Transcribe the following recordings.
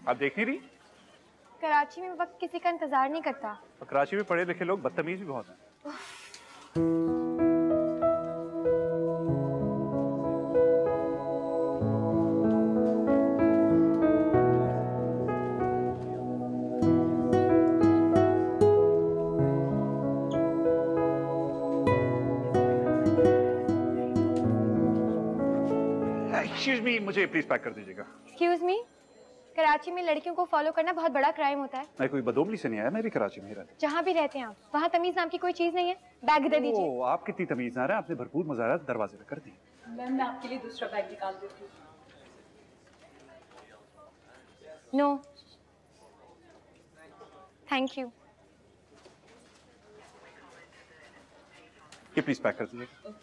आप देख नहीं रही? कराची में वक्त किसी का इंतजार नहीं करता। और कराची में पढ़े लिखे लोग बदतमीज भी बहुत हैं। एक्सक्यूज मी, मुझे प्लीज पैक कर दीजिएगा। एक्सक्यूज मी, कराची में लड़कियों को फॉलो करना बहुत बड़ा क्राइम होता है। मैं कोई बदोबली से नहीं आया, मैं भी कराची में ही रहता हूँ। जहाँ भी रहते हैं आप, वहाँ तमीज नाम की कोई चीज नहीं है। बैग दे दीजिए। ओह, आप कितनी तमीज ना रहे हैं, आपने भरपूर मुजाहरा दरवाजे पे कर दी। मैम मैं आपके लिए दूसरा बैग निकाल देती हूँ। No thank you. ये प्लीज पैक कर दीजिएगा।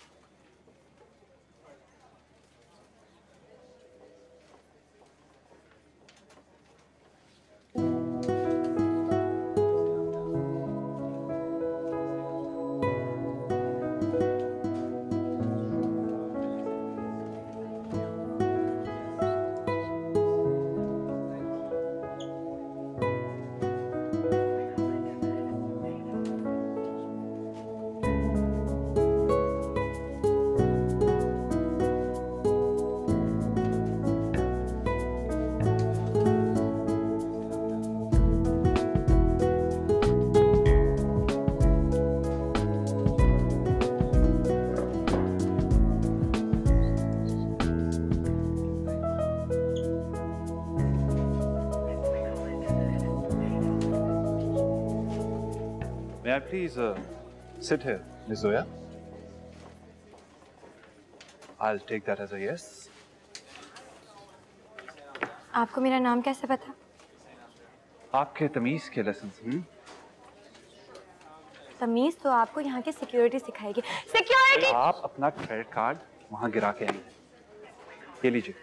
May I please sit here, Ms. Zoya? I'll take that as a yes. आपको मेरा नाम कैसे पता? आपके तमीज के लेसन। तमीज तो आपको यहाँ की सिक्योरिटी सिखाएगी। सिक्योरिटी! आप अपना क्रेडिट कार्ड वहाँ गिरा के आएंगे। ये लीजिए।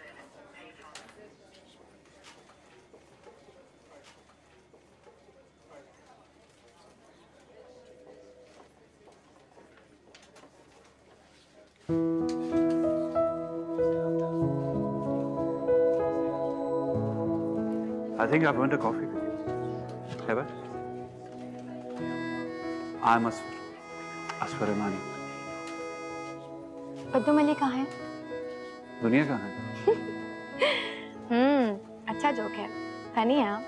I think I've earned a coffee with you. Have I? I'm Asfar Imani. बद्दू Malik कहाँ है? दुनिया कहाँ है? अच्छा जोक है। फनी है आप।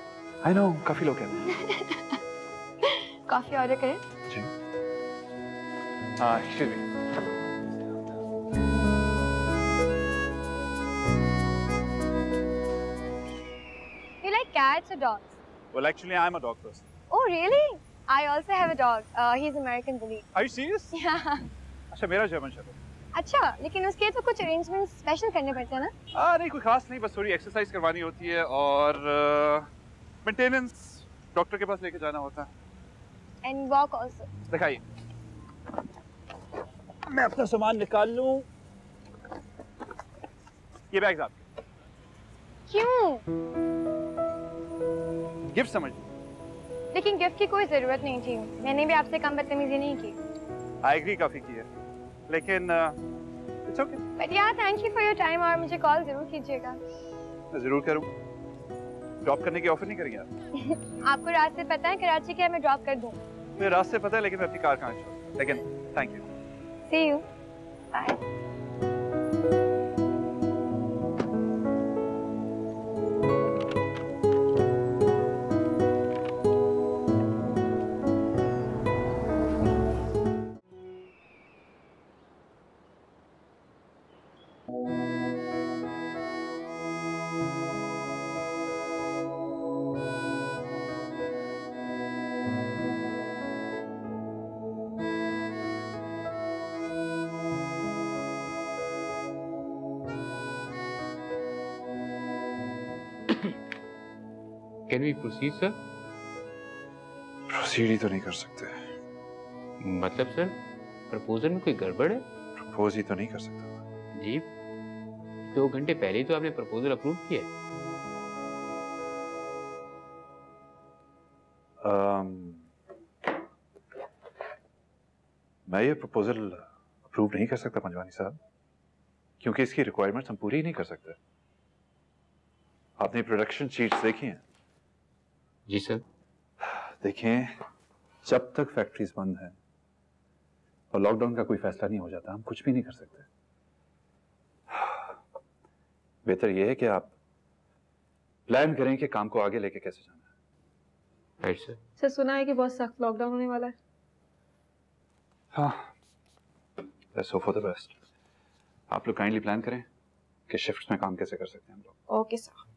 I know, काफी लोग कहते हैं। कॉफी ऑर्डर करें? जी। Excuse me. You like cats or dogs? Well, actually, I'm a dog person. Oh really? I also have a dog. He's American bully. Are you serious? Yeah. अच्छा, मेरा German shepherd. अच्छा, लेकिन उसके तो कुछ arrangement special करने पड़ते हैं ना? नहीं, कोई खास नहीं, बस थोड़ी एक्सरसाइज करवानी होती है और मेंटेनेंस डॉक्टर के पास लेके जाना होता है। And walk also. दिखाइए। मैं अपना सामान निकाल लूं। ये बैग आपके। क्यों? गिफ्ट समझ। लेकिन गिफ्ट की कोई जरूरत नहीं थी। मैंने भी आपसे कम बदतमीजी नहीं की। आई एग्री, काफी की है, लेकिन इट्स ओके। बट यार thank you for your time और मुझे कॉल जरूर कीजिएगा। मैं जरूर करूँ। ड्रॉप करने की ऑफर नहीं करेंगे आप? आपको रास्ते पता है कराची के? मैं ड्रॉप कर दूं। मुझे रास्ते पता है, लेकिन मैं अपनी कार कहाँ छोड़। लेकिन thank you. See you. Bye. Can we proceed, sir? Proceed ही तो नहीं कर सकते। मतलब सर, प्रपोजल में कोई गड़बड़ है? प्रपोज ही तो नहीं कर सकता। जी, 2 घंटे पहले ही तो आपने प्रपोजल अप्रूव किया है। मैं ये प्रपोजल अप्रूव नहीं कर सकता पंजवानी साहब, क्योंकि इसकी रिक्वायरमेंट्स हम पूरी ही नहीं कर सकते। आपने प्रोडक्शन शीट्स देखी हैं? जी सर। देखें, जब तक फैक्ट्रीज बंद हैं और लॉकडाउन का कोई फैसला नहीं हो जाता, हम कुछ भी नहीं कर सकते। बेहतर यह है कि आप प्लान करें कि काम को आगे लेके कैसे जाना है। Right sir. सर सुना है कि बहुत सख्त लॉकडाउन होने वाला है। हाँ, let's hope for the best. आप लोग काइंडली प्लान करें कि शिफ्ट्स में काम कैसे कर सकते हैं हम लोग। Okay sir.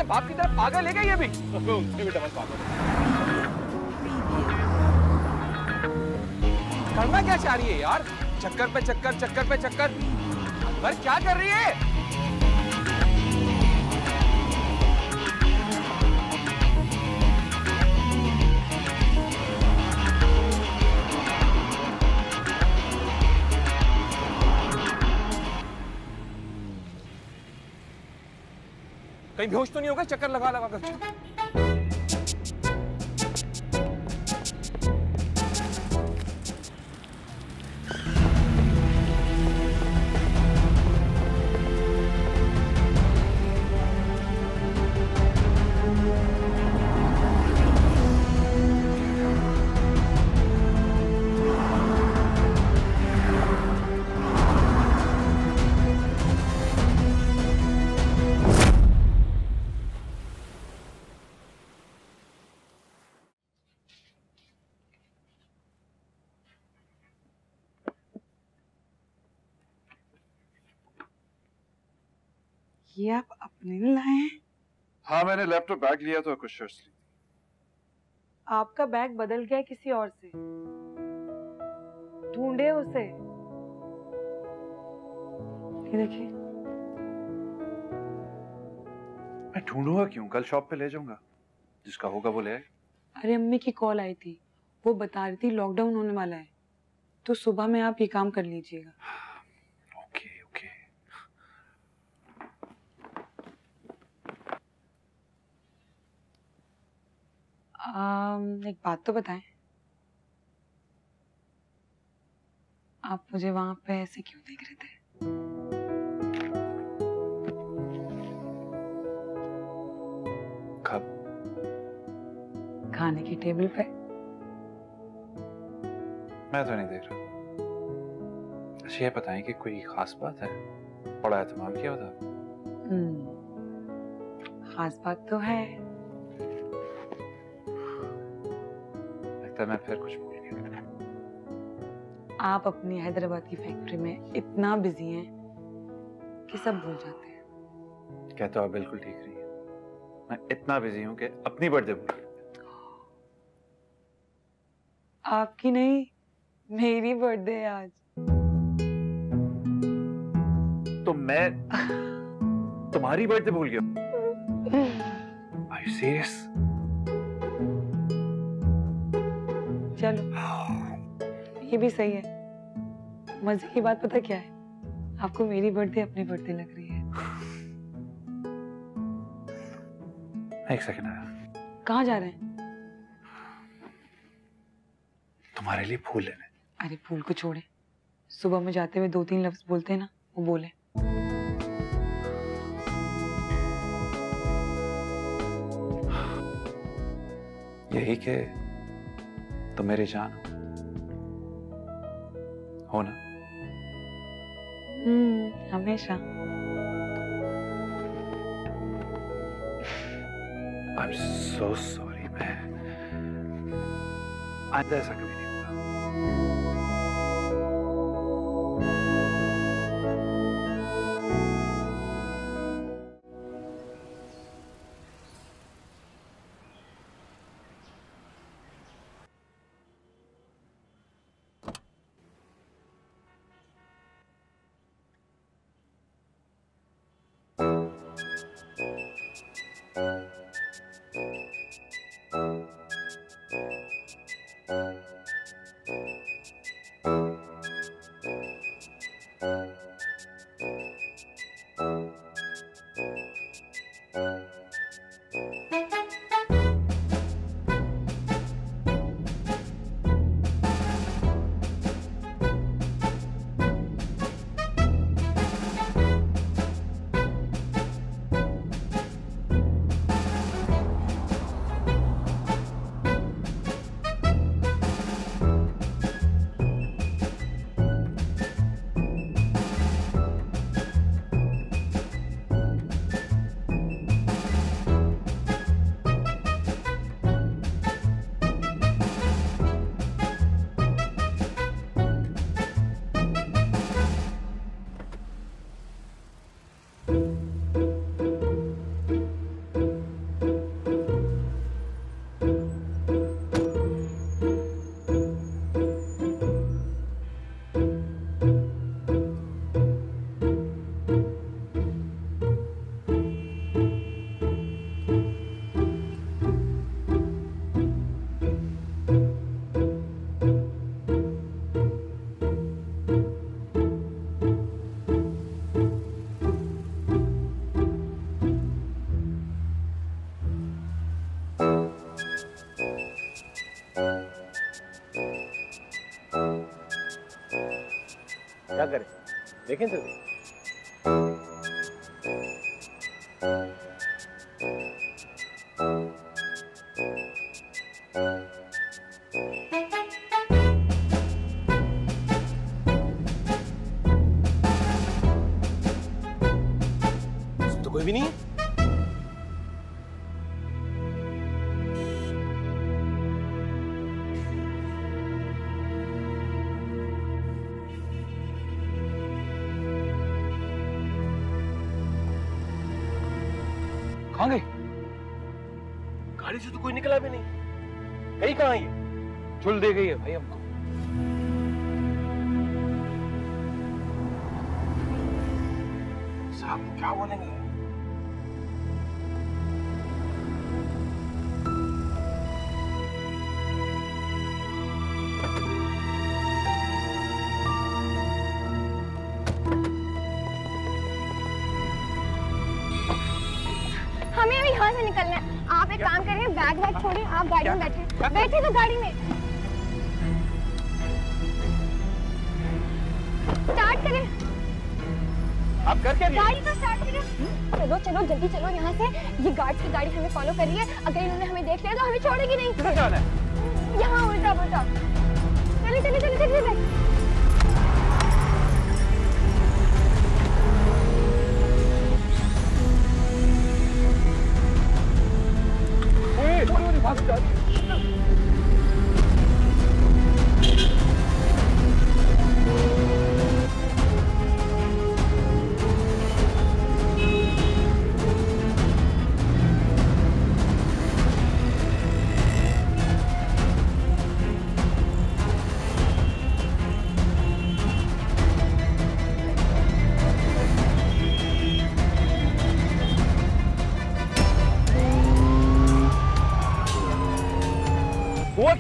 बाप की तरफ पागल है क्या ये भी? करना क्या चाह रही है यार? चक्कर पे चक्कर, चक्कर पे चक्कर। पर क्या कर रही है? कहीं बेहोश तो नहीं होगा चक्कर लगा लगा कर? ये आप अपने लिए लाए हैं? हाँ, मैंने लैपटॉप बैग लिया तो कुछ शर्ट्स ली। आपका बैग बदल गया किसी और से। ढूंढे उसे। ये देखिए। मैं ढूंढूंगा क्यों? कल शॉप पे ले जाऊंगा, जिसका होगा वो ले आएगा। अरे अम्मी की कॉल आई थी, वो बता रही थी लॉकडाउन होने वाला है, तो सुबह में आप ये काम कर लीजिएगा। Okay okay. एक बात तो बताएं, आप मुझे वहां पे ऐसे क्यों देख रहे थे? कब? खाने की टेबल पे। मैं तो नहीं देख रहा। अच्छा, ये बताएं कि कोई खास बात है? बड़ा एहतमाम किया होता। खास बात तो है। लगता है मैं फिर कुछ भूल गया। आप अपनी हैदराबाद की फैक्ट्री में इतना बिजी हैं कि सब भूल जाते हैं। क्या तो आप बिल्कुल ठीक रही है। मैं इतना बिजी हूँ कि अपनी बर्थडे भूल गया। आपकी नहीं, मेरी बर्थडे है आज। तो मैं तुम्हारी बर्थडे भूल गया? Are you serious? चलो ये भी सही है। मजे की बात पता क्या है, आपको मेरी बर्थडे अपनी बर्थडे लग रही है। एक सेकंड आया। कहाँ जा रहे हैं? तुम्हारे लिए फूल लेने। अरे फूल को छोड़े, सुबह में जाते हुए 2-3 लफ्ज बोलते हैं ना, वो बोले। यही कि तुम मेरी जान हो ना? हमेशा। I'm so sorry, मैं आइंदा ऐसा कभी नहीं होगा। क्या करें, देखें तो। तो कोई भी नहीं है। कहाँ गई? गाड़ी से तो कोई निकला भी नहीं। कहीं कहाँ ये चुल दे गई है भाई हमको। साहब क्या बोलेंगे? हमें अभी यहाँ से निकलना है। आप एक काम करें, बैग वैग छोड़ें, आप गाड़ी में बैठे। बैठे तो गाड़ी में। स्टार्ट करें। आप कर क्या रही हैं? गाड़ी तो स्टार्ट करें। चलो चलो जल्दी चलो यहाँ से। ये गार्ड्स की गाड़ी हमें फॉलो कर रही है। अगर इन्होंने हमें देख लिया तो हमें छोड़ेगी नहीं। किधर जाना है? यहाँ उल्टा पुल्टा। चलिए चलिए चलिए चलिए। भाग जा रही है।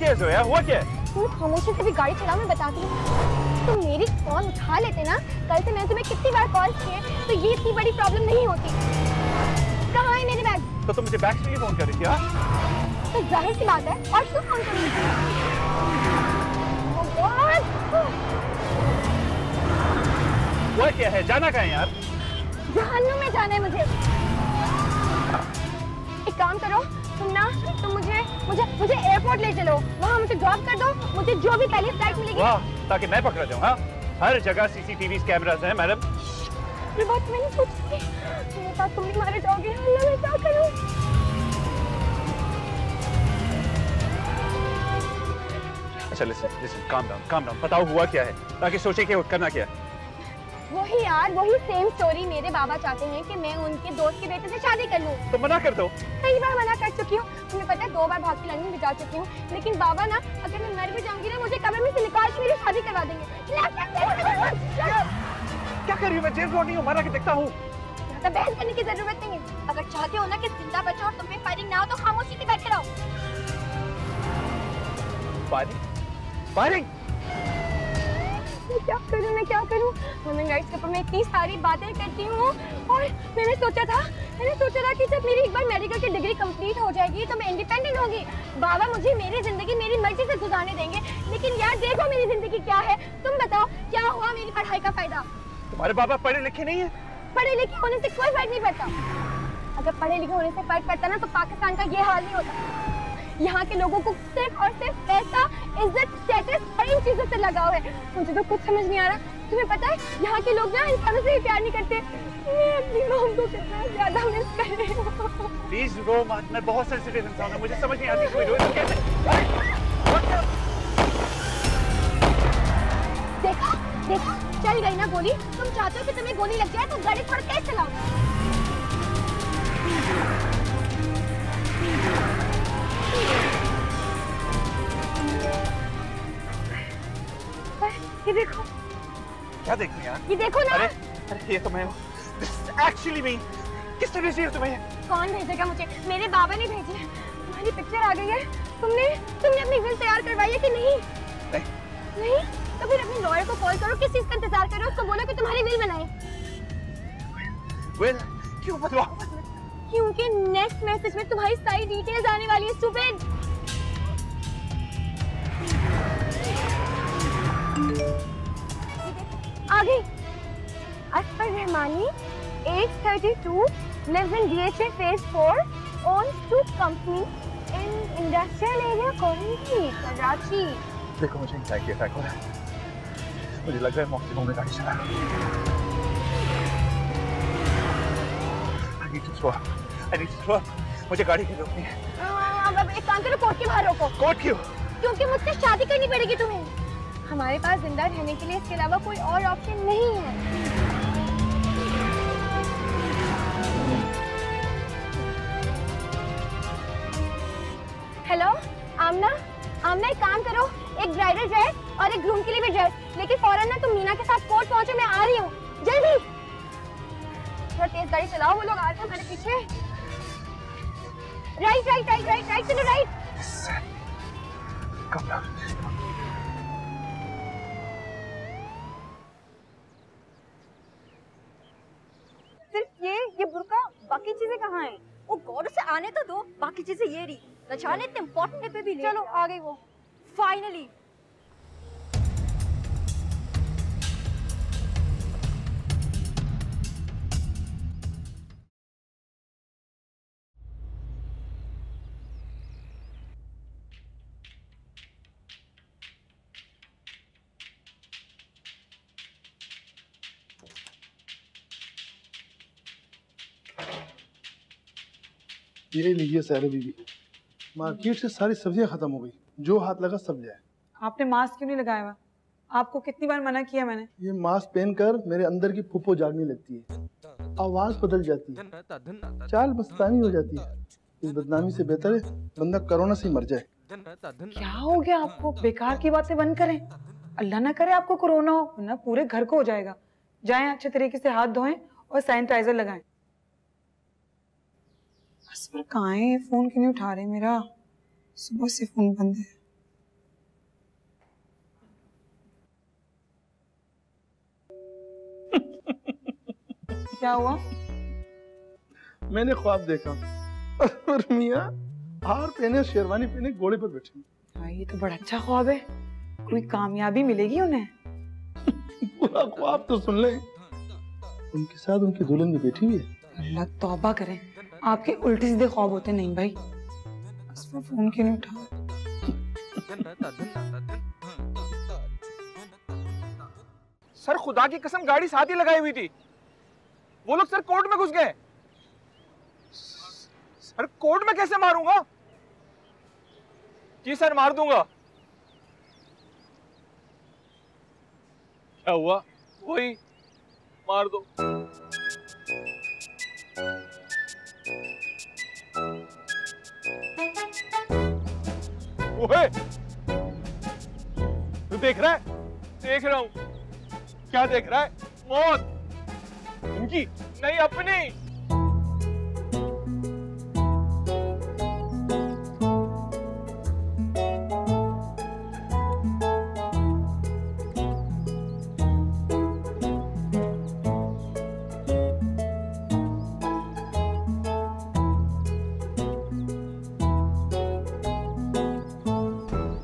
क्या है जोया, हुआ क्या है? तुम खामोशी से भी गाड़ी चलाओ, मैं बताती हूँ। तुम मेरी कॉल उठा लेते ना, कल से मैंने तुम्हें कितनी बार कॉल किए, तो ये इतनी बड़ी प्रॉब्लम नहीं होती। कहाँ है मेरे बैग? तो तुम मुझे बैग के लिए फोन कर रही थी? हाँ, तो जाहिर सी बात है, और क्यों फोन करूँगी? हुआ क्या है? जाना कहाँ है यार? जहन्नुम में जाना है मुझे। एक काम करो, तुम मुझे एयरपोर्ट ले चलो, वहाँ मुझे ड्रॉप कर दो, मुझे जो भी पहली फ्लाइट मिलेगी। वाह, ताकि मैं पकड़ा जाऊँ। हाँ, हर जगह सीसीटीवी कैमरास हैं मैडम। ये बात मैंने सोची थी, मेरे साथ तुम भी मारे जाओगे। अल्लाह, मैं क्या करूँ? अच्छा लिसन, काम डाउन, बताओ हुआ क्या है, ताकि सोचे कि करना क्या है। वही यार, वही सेम स्टोरी। मेरे बाबा चाहते हैं कि मैं उनके दोस्त के बेटे से शादी कर लूं। तो मना कर दो। कई बार मना कर चुकी हूँ, तुम्हें पता है 2 बार भाग के लंदन भी जा चुकी हूँ, लेकिन बाबा ना, अगर मैं मर भी जाऊंगी ना, मुझे कब्र में से निकाल के मेरी शादी करवा देंगे। क्या कर रही हूँ मैं? जेम्स बॉन्ड नहीं हूँ, मारा के देखता हूँ। ज्यादा बहस करने की जरूरत नहीं है। अगर चाहते हो ना कि जिंदा बचो और तुम्हें फायरिंग ना हो, तो खामोशी से बैठ के रहो। फायरिंग? मैं क्या करूं? ह्यूमन राइट्स के ऊपर मैं इतनी सारी बातें करती हूँ, और मैंने सोचा था कि जब मेरी एक बार मेडिकल की डिग्री कंप्लीट हो जाएगी तो मैं इंडिपेंडेंट होगी। बाबा मुझे मेरी जिंदगी मेरी मर्जी से गुजारने देंगे, लेकिन यार देखो मेरी जिंदगी क्या है। तुम बताओ क्या हुआ मेरी पढ़ाई का फायदा? तुम्हारे बाबा पढ़े लिखे नहीं है? पढ़े लिखे होने से कोई फर्क नहीं पड़ता। अगर पढ़े लिखे होने से फर्क पड़ता ना, तो पाकिस्तान का ये हाल नहीं होता। यहाँ के लोगों को सिर्फ और सिर्फ पैसा, इज्जत, स्टेटस और इन चीजों से लगाव है। मुझे तो कुछ समझ नहीं आ रहा। तुम्हें पता है यहाँ के लोग ना इंसानों से भी प्यार नहीं करते। मैं अपनी मॉम को कितना ज्यादा मिस कर रही हूँ। प्लीज रो मत, मैं बहुत सेंसिटिव इंसान हूँ, मुझे समझ नहीं आती कोई रो तो कैसे। देखा चल गई ना गोली। तुम चाहते हो कि तुम्हें गोली लग जाए, तो गाड़ी थोड़ा तेज चलाओ। ये देखो। क्या देखनी यार? ये देखो ना। अरे ये तो मैं एक्चुअली मी। किसने भेजी है तुम्हें? कौन भेजेगा मुझे? मेरे बाबा ने भेजी है। तुम्हारी पिक्चर आ गई है। तुमने अपनी विल तैयार करवाई है कि नहीं? नहीं? तो फिर अपने लॉयर को कॉल करो। किस चीज का इंतजार कर रहे हो? उसको बोलो कि तुम्हारी विल बनाए। विल? क्यों बनवाओ? क्योंकि नेक्स्ट मैसेज में तुम्हारी सारी डिटेल्स आने वाली है। स्टूपिड। आ गई। Asfar Rahmani, age 32, lives in DHA phase 4, owns 2 companies in industrial area Korangi, Karachi. देखो मुझे एंजाइटी अटैक हो रहा है। मुझे लग रहा है मॉक्सिमम में गाड़ी चला। I need to throw up. मुझे गाड़ी की रोकनी है। अब एक काम करो, कोर्ट के बाहर रोको। कोर्ट क्यों? क्योंकि मुझसे शादी करनी पड़ेगी तुम्हें। हमारे पास जिंदा रहने के लिए इसके अलावा कोई और ऑप्शन नहीं है। हेलो आमना, एक काम करो, एक ब्राइडल ड्रेस और एक ग्रूम के लिए भी ड्रेस, लेकिन फौरन ना तुम मीना के साथ कोर्ट पहुंचो। मैं आ रही हूँ, जल्दी। थोड़ा तेज गाड़ी चलाओ, वो लोग आ रहे हैं हमारे पीछे। राइट चलो, राइट। Come down. सिर्फ ये बुर्का, बाकी चीजें कहाँ हैं? वो गौर से आने तो दो, बाकी चीजें ये रही। नचाने इतने इम्पोर्टेंट पे भी ले। चलो आ गई वो, फाइनली। ये लीजिए सारे बीबी, मार्केट से सारी सब्जियां खत्म हो गई, जो हाथ लगा सब जाए। आपने मास्क क्यों नहीं लगाया हुआ? आपको कितनी बार मना किया मैंने? ये मास्क पहनकर मेरे अंदर की फुप्पो जागने लगती है, आवाज बदल जाती है, चाल मस्तानी हो जाती है। इस बदनामी से बेहतर है बंदा कोरोना से मर जाए। क्या हो गया आपको? बेकार की बातें बंद करें। अल्लाह ना करे आपको कोरोना हो, वरना पूरे घर को हो जाएगा। जाएं अच्छे तरीके से हाथ धोएं और सैनिटाइजर लगाएं। असफर कहाँ है? फोन क्यों नहीं उठा रहे मेरा? सुबह से फोन बंद है। क्या हुआ? मैंने ख्वाब देखा और मियाँ हार पहने शेरवानी पहने घोड़े पर बैठे। हाँ, ये तो बड़ा अच्छा ख्वाब है। कोई कामयाबी मिलेगी उन्हें। पूरा ख्वाब तो सुन ले। उनके साथ उनकी दुल्हन भी बैठी हुई है। अल्लाह तौबा करें, आपके उल्टे सीधे ख्वाब होते नहीं भाई। असमा फोन क्यों नहीं उठा? सर खुदा की कसम गाड़ी साथ ही लगाई हुई थी। वो लोग सर कोर्ट में घुस गए। सर कोर्ट में कैसे मारूंगा? जी सर मार दूंगा। क्या हुआ? वही मार दो। ओए तू देख रहा है? देख रहा हूं। क्या देख रहा है? मौत। उनकी नहीं अपनी।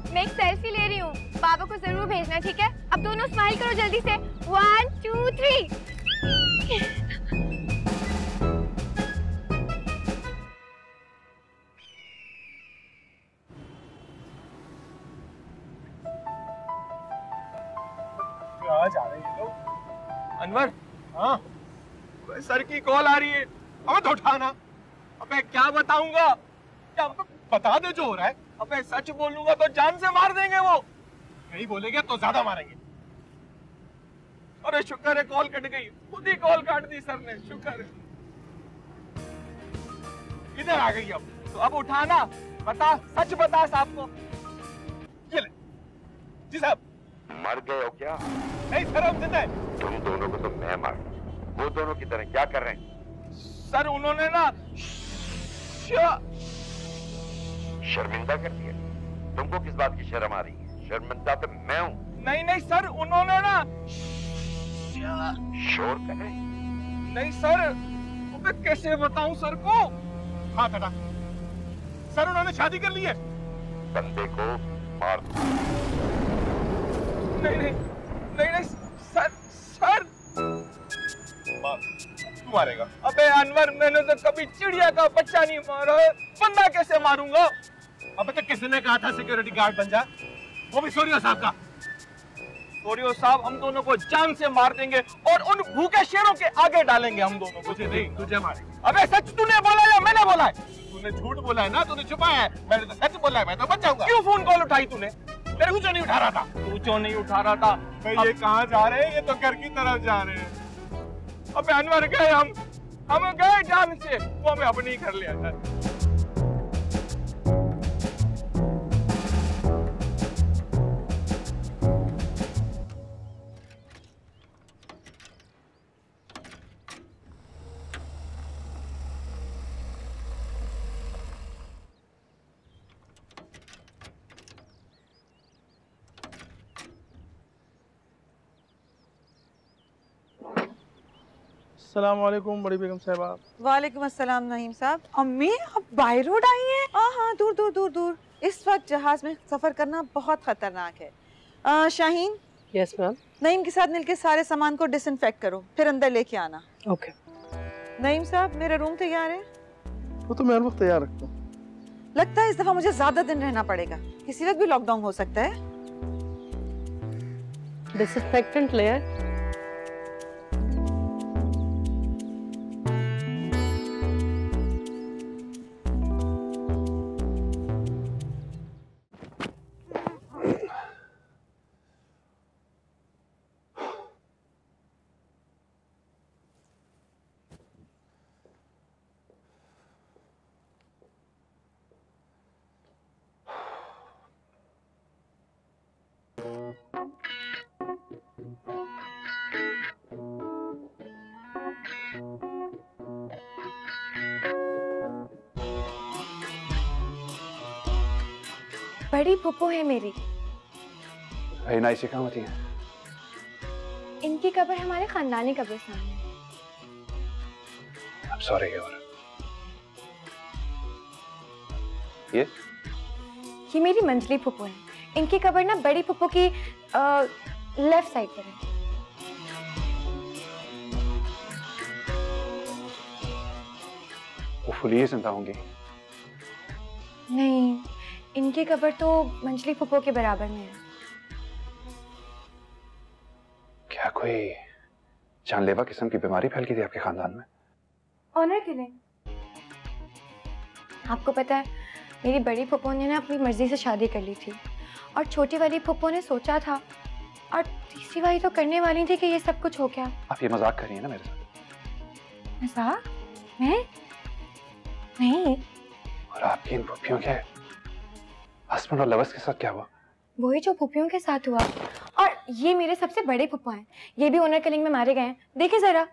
मैं एक सेल्फी ले रही हूँ, बाबा को जरूर भेजना, ठीक है? अब दोनों स्माइल करो जल्दी से। 1 2 3। कहाँ जा रहे हैं ये लोग? अनवर, हाँ कोई सर की कॉल आ रही है। अबे तो उठाना। अबे क्या बताऊंगा? क्या बता दे जो हो रहा है। अबे सच बोलूंगा तो जान से मार देंगे वो। नहीं बोलेंगे तो ज्यादा मारेंगे। अरे शुक्र है कॉल कट गई। खुद ही कॉल काट दी सर ने। शुक्र है। इधर आ गई अब। तो अब उठाना। बता, सच बता साहब को। ये ले। जी साहब। मर गए हो क्या? नहीं सर हम जिंदा हैं। तुम दोनों को तो मैं मार। वो दोनों की तरह क्या कर रहे हैं? सर उन्होंने ना शर्मिंदा कर दिया। तुमको किस बात की शर्म आ रही है? शर्मिंदा तो मैं हूँ। नहीं नहीं सर उन्होंने ना शोर करे। नहीं सर मैं कैसे बताऊं सर को? हाथ हटा। सर उन्होंने शादी कर ली है। बंदे को मार दो। नहीं नहीं नहीं नहीं सर सर तू मारेगा? अबे अनवर मैंने तो कभी चिड़िया का बच्चा नहीं मारा है। बंदा कैसे मारूंगा? अबे तो किसने कहा था सिक्योरिटी गार्ड बन जा? वो भी सोरियो साहब का। सोरियो साहब हम दोनों को जान से मार देंगे और उन भूखे शेरों के आगे डालेंगे हम दोनों को। तुझे नहीं, तुझे मारेंगे। अबे सच तूने बोला या मैंने बोला है? तूने झूठ बोला है ना, तूने छुपाया है। मैंने तो सच बोला है, मैं तो बच जाऊंगा। क्यों फोन कॉल उठाई तूने? तेरे को क्यों नहीं उठा रहा था? तू क्यों नहीं उठा रहा था? ये कहाँ जा रहे हैं? ये तो घर की तरफ जा रहे हैं। अबे अनवर गए हम गए जान से। वो हमें अपनी कर लिया था। अस्सलाम वालेकुम बड़ी बेगम साहबा। वालेकुम अस्सलाम नईम साहब। अम्मी आप बाय रोड आई हैं? हाँ दूर दूर दूर दूर। इस वक्त जहाज में सफर करना बहुत खतरनाक है। शाहीन। Yes ma'am. नईम के साथ मिलकर सारे सामान को डिसइंफेक्ट करो, फिर अंदर लेके आना। ओके। नईम साहब मेरा रूम तैयार है? वो तो मैं हर वक्त तैयार रखता हूँ। लगता है इस दफा मुझे ज्यादा दिन रहना पड़ेगा। किसी वक्त भी लॉकडाउन हो सकता है। Disinfectant layer. बड़ी फुप्पो है मेरी। भाई नाइस काम होती है। इनकी कब्र हमारे खानदानी कब्रिस्तान में। I'm sorry और ये मेरी मंजली फुप्पो है। इनकी कब्र ना बड़ी फुप्पो की लेफ्ट साइड पर है। वो फुली जिंदा होंगी? नहीं, इनकी कब्र तो मंजली फुप्पो के बराबर में है। क्या कोई जानलेवा किस्म की बीमारी फैल गई थी आपके खानदान में? ऑनर के लिए। आपको पता है मेरी बड़ी फुप्पो ने ना अपनी मर्जी से शादी कर ली थी और छोटी वाली फुप्पो ने सोचा था और तीसरी वाली तो करने वाली थी कि ये सब कुछ हो गया। आप ये मजाक कर रही हैं ना मेरे साथ? मजाक? मैं नहीं। और आपकी इन फुप्पियों के हस्बैंड और लवर्स के साथ क्या हुआ? वही जो फुप्पियों के साथ हुआ। और ये मेरे सबसे बड़े फुप्पा हैं। ये भी ओनर किलिंग में मारे गए हैं। देखिए जरा,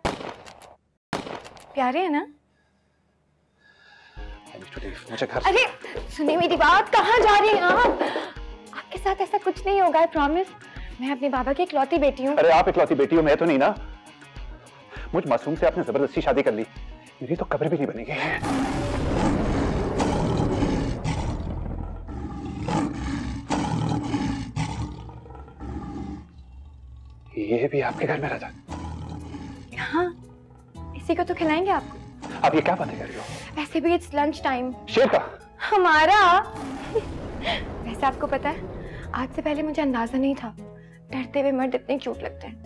प्यारे हैं ना? मुझे घर। अरे सुनिए मेरी बात, कहाँ जा रही हैं आप? आपके साथ ऐसा कुछ नहीं होगा, आई प्रॉमिस। मैं अपने बाबा की इकलौती बेटी हूँ। अरे आप इकलौती बेटी हो, मैं तो नहीं ना। मुझ मासूम से आपने जबरदस्ती शादी कर ली। मेरी तो कब्र भी नहीं बनेगी। ये भी आपके घर में रहता? हाँ, इसी को तो खिलाएंगे आपको। आप ये क्या बातें कर रही हो? ऐसे भी इट्स लंच टाइम। शेर का? हमारा। वैसे आपको पता है, आज से पहले मुझे अंदाजा नहीं था डरते हुए मर्द इतने क्यूट लगते हैं।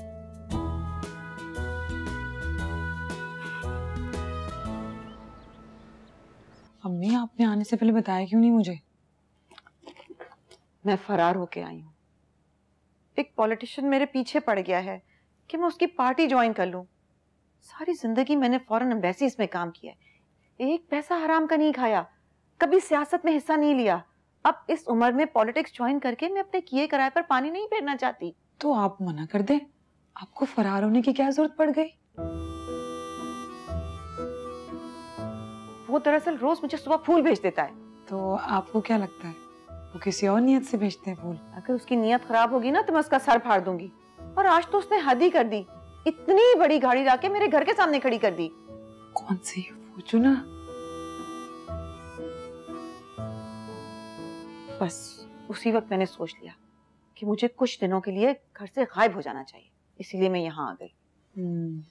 अम्मी, आपने आने से पहले बताया क्यों नहीं मुझे? मैं फरार होके आई हूँ। एक पॉलिटिशियन मेरे पीछे पड़ गया है कि मैं उसकी पार्टी ज्वाइन कर लूं। सारी जिंदगी मैंने फॉरेन एम्बेसीज में काम किया है, एक पैसा हराम का नहीं खाया, कभी सियासत में हिस्सा नहीं लिया। अब इस उम्र में पॉलिटिक्स ज्वाइन करके मैं अपने किए कराए पर पानी नहीं फेरना चाहती। तो आप मना कर दें, आपको फरार होने की क्या जरूरत पड़ गई? वो दरअसल रोज मुझे सुबह फूल भेज देता है। तो आपको क्या लगता है वो किसी और नियत से भेजते हैं फूल? अगर उसकी नियत खराब होगी ना तो मैं उसका सर फाड़ दूंगी। और आज तो उसने हद ही कर दी, इतनी बड़ी गाड़ी लाके मेरे घर के सामने खड़ी कर दी। कौन सी? फॉर्च्यूनर? बस उसी वक्त मैंने सोच लिया कि मुझे कुछ दिनों के लिए घर से गायब हो जाना चाहिए, इसीलिए मैं यहाँ आ गई।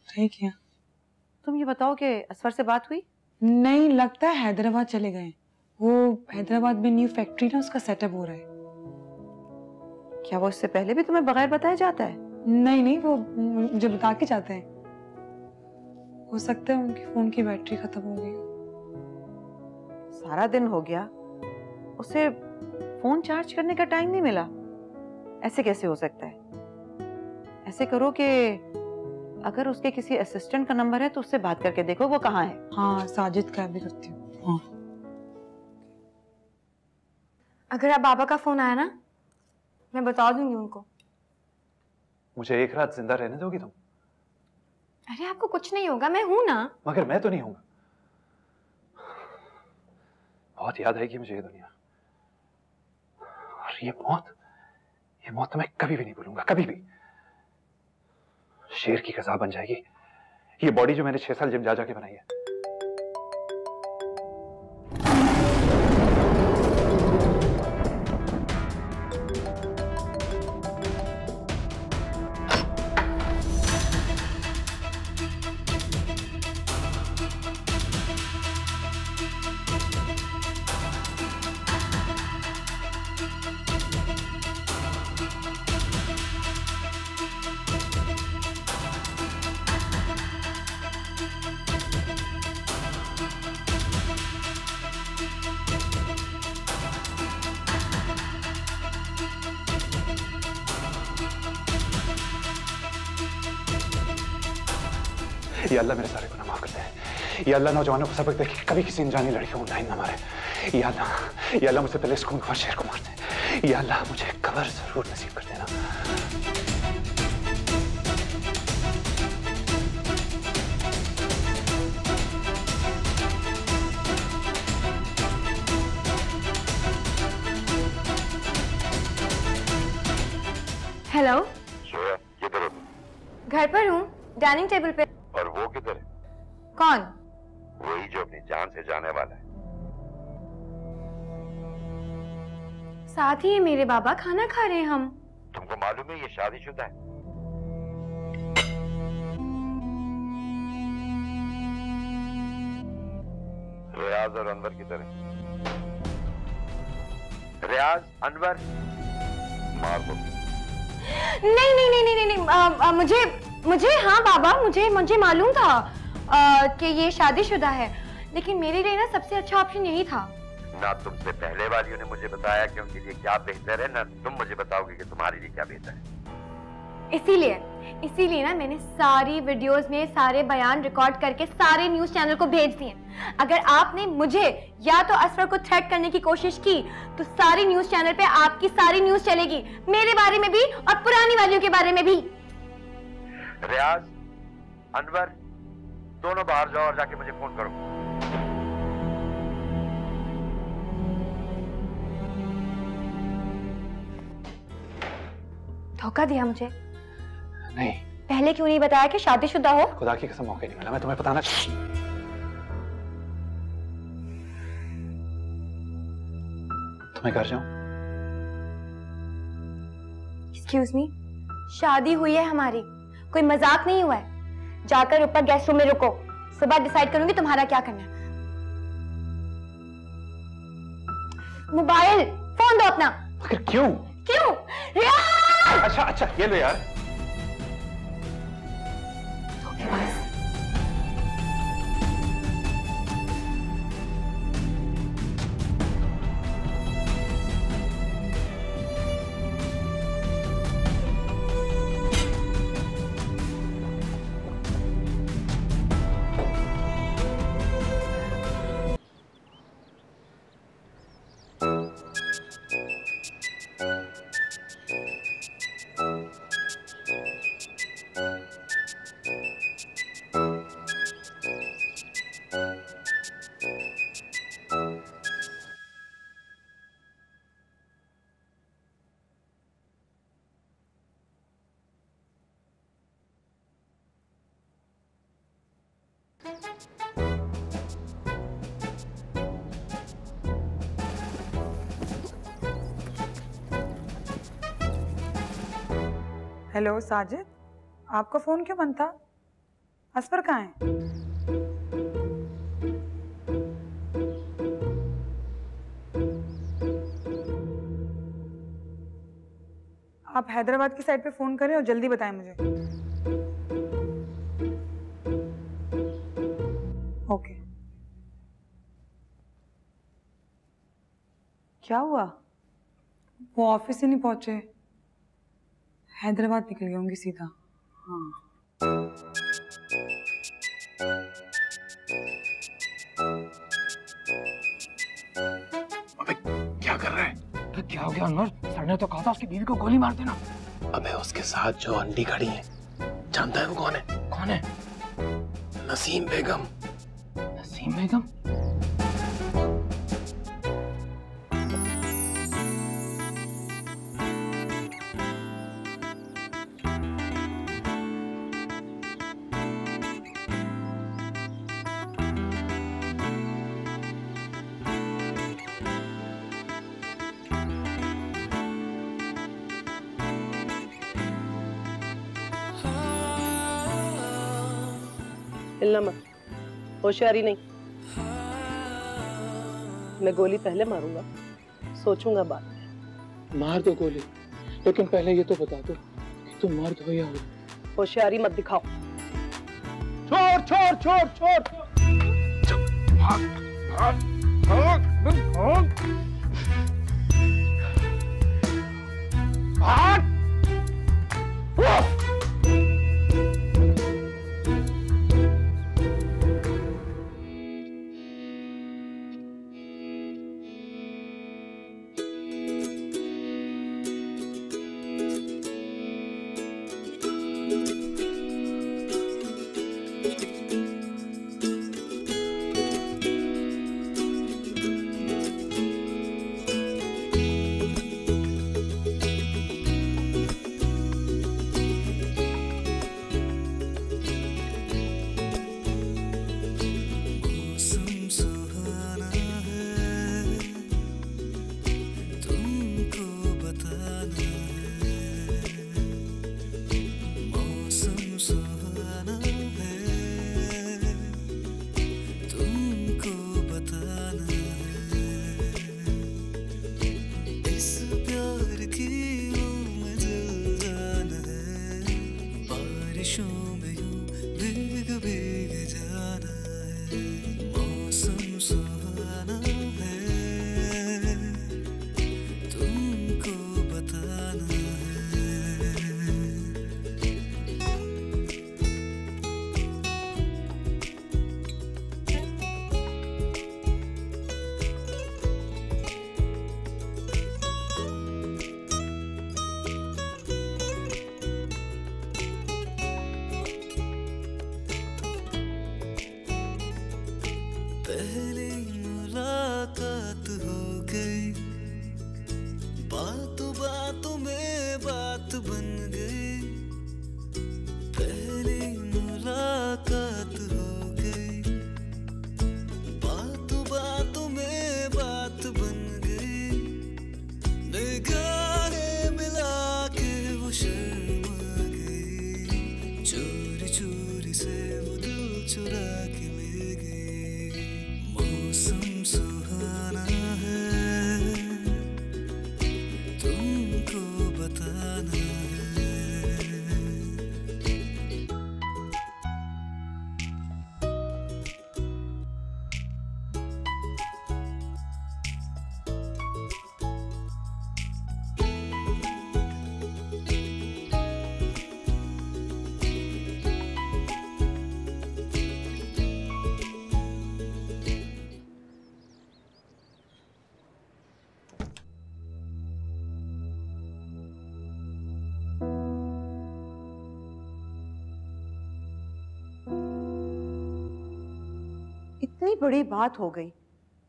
सही किया। तुम ये बताओ कि असफर से बात हुई? नहीं, लगता है हैदराबाद चले गए। वो हैदराबाद में न्यू फैक्ट्री ना, उसका सेटअप हो रहा है। क्या वो इससे पहले भी तुम्हें बगैर बताए जाता है? नहीं, वो मुझे बता के जाते हैं। हो सकता है उनकी फोन की बैटरी खत्म हो गई। सारा दिन हो गया, उसे फोन चार्ज करने का टाइम नहीं मिला। ऐसे कैसे हो सकता है? ऐसे करो कि अगर उसके किसी असिस्टेंट का नंबर है तो उससे बात करके देखो वो कहाँ है। हाँ, साजिद का भी करती हूँ। हाँ। अगर आप बाबा का फोन आया ना, मैं बता दूंगी उनको। मुझे एक रात जिंदा रहने दोगी तुम? अरे आपको कुछ नहीं होगा, मैं हूं ना। मगर मैं तो नहीं हूंगा। बहुत याद आएगी मुझे ये दुनिया, और ये मौत तो मैं कभी भी नहीं भूलूंगा, कभी भी। शेर की कज़ा बन जाएगी ये बॉडी जो मैंने 6 साल जिम जा जाके बनाई है। या अल्लाह मेरे सारे गुनाह माफ कर दे। या अल्लाह नौजवानों को सबक दे कि कभी किसी अनजानी लड़कियों को लाइन ना मारे। या अल्लाह मुझसे पहले इस खूनख्वार शेर को मार दे। या अल्लाह मुझे कब्र जरूर नसीब कर देना। हेलो। ये घर पर हूँ, डाइनिंग टेबल पे। और वो किधर है? कौन? वही जो अपनी जान से जाने वाला है। साथ ही है मेरे बाबा, खाना खा रहे हैं हम। तुमको मालूम है ये शादीशुदा है? रियाज और अनवर किधर है? रियाज, अनवर, मार दो। नहीं नहीं नहीं नहीं नहीं, मुझे हाँ बाबा, मुझे मालूम था कि ये शादीशुदा है, लेकिन मेरे लिए ना सबसे अच्छा ऑप्शन यही था। ना तुमसे पहले वालियों ने मुझे बताया कि उनके लिए क्या बेहतर है, ना तुम मुझे बताओगे कि तुम्हारे लिए क्या बेहतर है। इसीलिए ना मैंने सारी वीडियोस में सारे बयान रिकॉर्ड करके सारे न्यूज चैनल को भेज दिए। अगर आपने मुझे या तो असफर को थ्रेट करने की कोशिश की तो सारी न्यूज चैनल पे आपकी सारी न्यूज चलेगी, मेरे बारे में भी और पुरानी वालियों के बारे में भी। रियाज, अनवर, दोनों बाहर जाओ और जाके मुझे फोन करो। धोखा दिया मुझे? नहीं। पहले क्यों नहीं बताया कि शादीशुदा हो? खुदा की कसम मौका नहीं मिला, मैं तुम्हें बताना। तुम्हें घर जाऊं? एक्सक्यूज मी, शादी हुई है हमारी, कोई मजाक नहीं हुआ है। जाकर ऊपर गेस्ट रूम में रुको, सुबह डिसाइड करूंगी तुम्हारा क्या करना है। मोबाइल फोन दो अपना। आखिर क्यों? क्यों? रियाज! अच्छा ये लो यार। हेलो साजिद, आपका फोन क्यों बंद था? असफर कहाँ है? आप हैदराबाद की साइड पे फोन करें और जल्दी बताएं मुझे। ओके। क्या हुआ? वो ऑफिस ही नहीं पहुंचे, हैदराबाद निकल गए होंगे सीधा। हाँ। अबे क्या कर रहा है? तो क्या हो गया अनवर? सर ने तो कहा था उसकी बीवी को गोली मार देना। अबे उसके साथ जो आंटी खड़ी है, जानता है वो कौन है? कौन है? नसीम बेगम। नसीम बेगम? हिलना मत, होशियारी नहीं। मैं गोली पहले मारूंगा, सोचूंगा बाद में। मार दो गोली, लेकिन पहले ये तो बता दो कि तुम मर्द हो या औरत। होशियारी मत दिखाओ। छोड़ छोड़ छोड़ छोड़। भाग भाग भाग भाग भाग। बारिशों में यूं भीग भीग जाना है, मौसम सुहाना है, तुमको बताना है। पहली मुलाकात हो गई, बातों बातों में बात बन गई। पहली मुलाकात हो गई, बातों बातों में बात बन गई। निगाहें मिला के वो शर्मा गई, चोरी चोरी से वो दिल चुरा के ले गई। मौसम सुहाना है, तुमको बताना है। इतनी बड़ी बात हो गई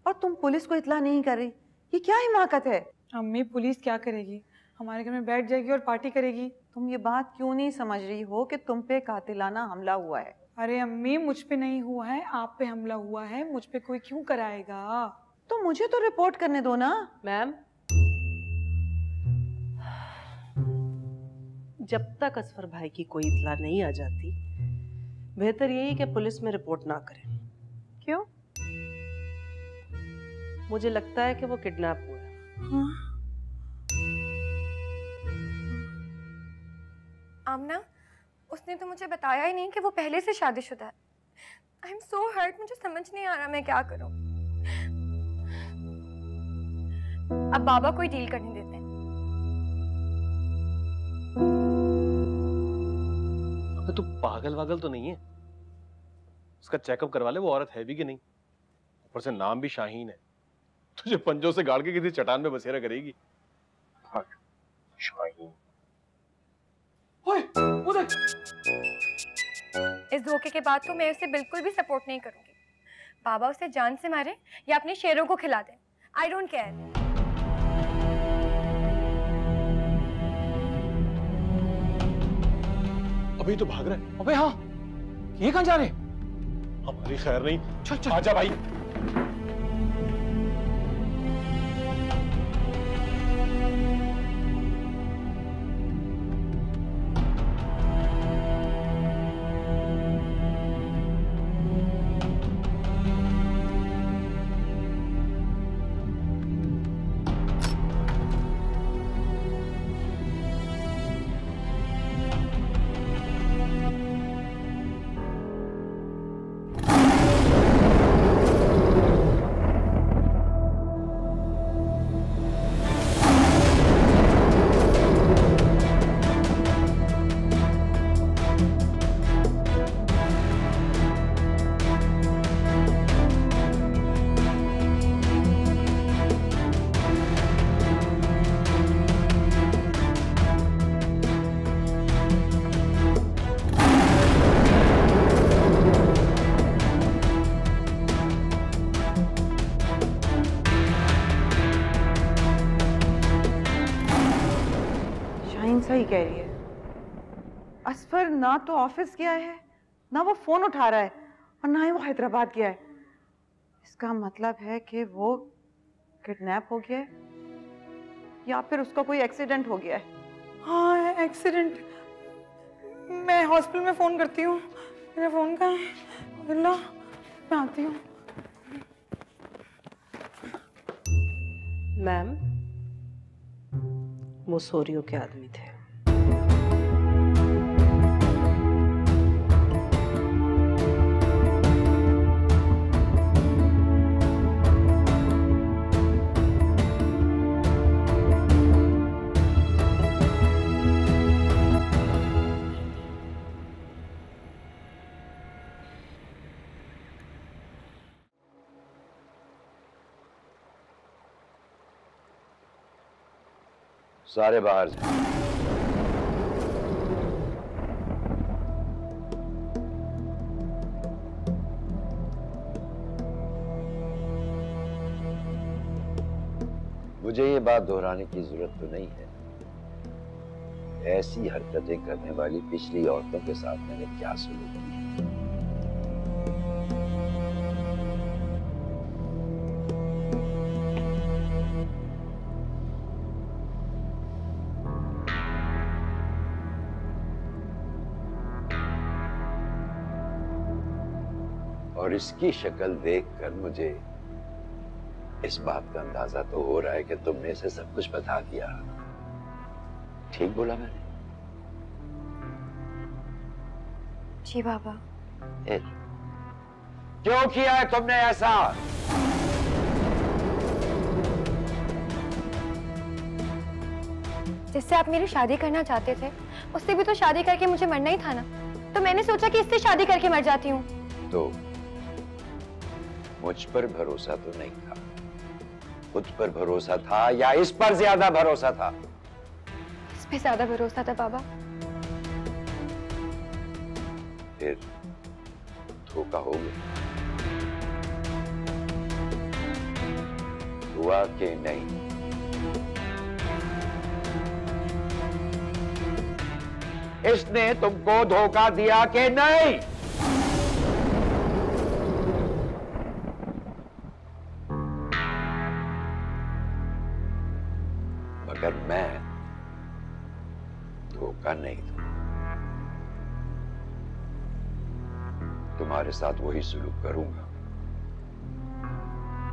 और तुम पुलिस को इत्ला नहीं कर रही, ये क्या हिमाकत है? अम्मी पुलिस क्या करेगी, हमारे घर में बैठ जाएगी और पार्टी करेगी। तुम ये बात क्यों नहीं समझ रही हो कि तुम पे कातिलाना हमला हुआ है? अरे अम्मी मुझ पे नहीं हुआ है, आप पे हमला हुआ है, मुझ पे कोई क्यों कराएगा? तो मुझे तो रिपोर्ट करने दो ना। मैम, जब तक असफर भाई की कोई इत्ला नहीं आ जाती, बेहतर यही कि पुलिस में रिपोर्ट ना करें। क्यों? मुझे लगता है कि वो किडनैप हुआ है। आमना, उसने तो मुझे बताया ही नहीं कि वो पहले से शादीशुदा है। आई एम सो हर्ट, मुझे समझ नहीं आ रहा मैं क्या करूं। अब बाबा कोई डील करने देते हैं। अबे तू पागल वागल तो नहीं है? उसका चेकअप करवा ले, वो औरत है भी कि नहीं। ऊपर से नाम भी शाहीन है, तुझे पंजों से गाड़ के किसी चट्टान में बसेरा करेगी। शाहीन। ओए, उधर। इस धोखे के बाद तो मैं उसे बिल्कुल भी सपोर्ट नहीं करूंगी। बाबा उसे जान से मारे या अपने शेरों को खिला दे, आई डोंट केयर। अभी तो भाग रहा है। अबे हाँ, ये कहाँ जा रहे हैं? हमारी खैर नहीं। चल चल आजा भाई। सही कह रही है। असफर ना तो ऑफिस गया है, ना वो फोन उठा रहा है, और ना ही वो हैदराबाद गया है। इसका मतलब है कि वो किडनैप हो गया है या फिर उसका कोई एक्सीडेंट हो गया है। हाँ एक्सीडेंट। मैं हॉस्पिटल में फोन करती हूँ। मेरा फोन कहाँ है? अल्लाह, मैं आती हूँ। मैम, वो सोरियो के आदमी थे। सारे बाहर जाएं। मुझे ये बात दोहराने की जरूरत तो नहीं है, ऐसी हरकतें करने वाली पिछली औरतों के साथ मैंने क्या सलूक किया। और इसकी शक्ल देखकर मुझे इस बात का अंदाजा तो हो रहा है कि तुमने इसे सब कुछ बता दिया। ठीक बोला मैंने? जी बाबा। क्यों किया है तुमने ऐसा? जिससे आप मेरी शादी करना चाहते थे, उससे भी तो शादी करके मुझे मरना ही था ना। तो मैंने सोचा कि इससे शादी करके मर जाती हूँ। तो मुझ पर भरोसा तो नहीं था, खुद पर भरोसा था या इस पर ज्यादा भरोसा था? इस पे ज्यादा भरोसा था बाबा। फिर धोखा हो गया, हुआ कि नहीं? इसने तुमको धोखा दिया कि नहीं? मगर मैं धोखा नहीं दूं। तुम्हारे साथ वही सलूक करूंगा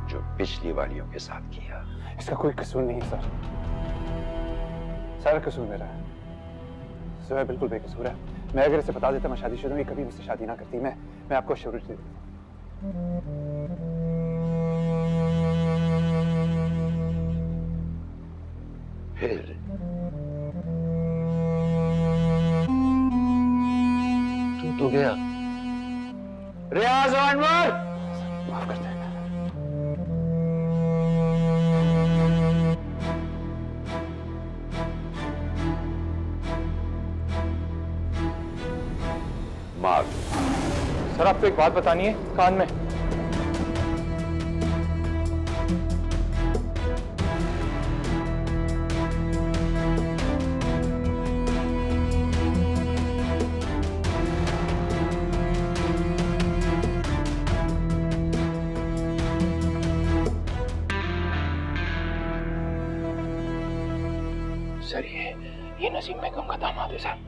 जो पिछली वालियों के साथ किया। इसका कोई कसूर नहीं है सर, सारा कसूर मेरा है। सुबह बिल्कुल बेकसूर है। मैं अगर इसे बता देता मैं शादीशुदा हूं, कभी मुझसे शादी ना करती। मैं आपको श्योरिटी देता हूं। फिर तू तो गया। रियाज और अनवर, माफ कर दे। मार। सर आपको एक बात बतानी है, कान में। सर ये नसीम बेगम का दामाद है सर।